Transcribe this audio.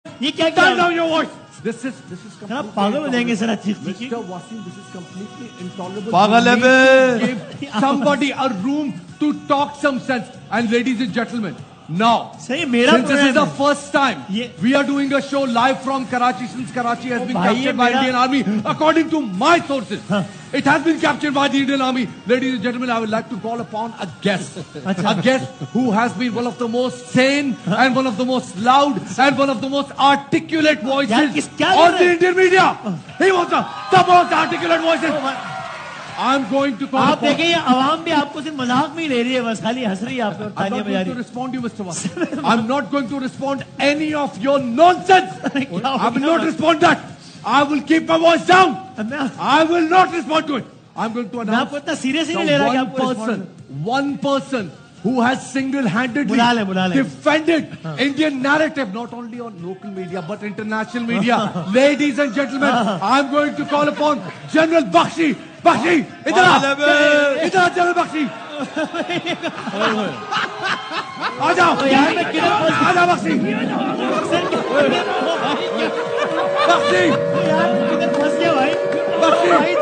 ये क्या Turn down your voice. This is sir पागल हो जाएंगे सर चीख चीख Mr. Wasim, this is completely intolerable. पागल है बे. Give somebody a room to talk some sense. And ladies and gentlemen, now, सही मेरा since this is the है. first time we are doing a show live from Karachi, since Karachi has been captured by Indian Army, according to my sources. It has been captured by the Indian Army. Ladies and gentlemen, I would like to call upon a guest. A guest who has been one of the most sane and one of the most loud and one of the most articulate voices on the Indian media. He was the most articulate voices. I'm going to call आप देखिए आवाम भी आपको सिर्फ मजाक में ही ले रही है, बस खाली हंस रही है आप पे और I'm तालियां not बजा going to रही है. respond to you, Mr. Wasim. I'm not going to respond any of your nonsense. I will not respond that. I will keep my voice down. I will not respond to it. I'm going to मैं announce आपको इतना serious ही नहीं ले रहा कि आपको one person who has single-handedly बुला ले. defended Indian narrative, not only on local media but international media. Ladies and gentlemen, I'm going to call upon General Bakshi. Bakshi, इधर आ General Bakshi. आ जाओ Bakshi. यार किधर फंस गया भाई. Bakshi.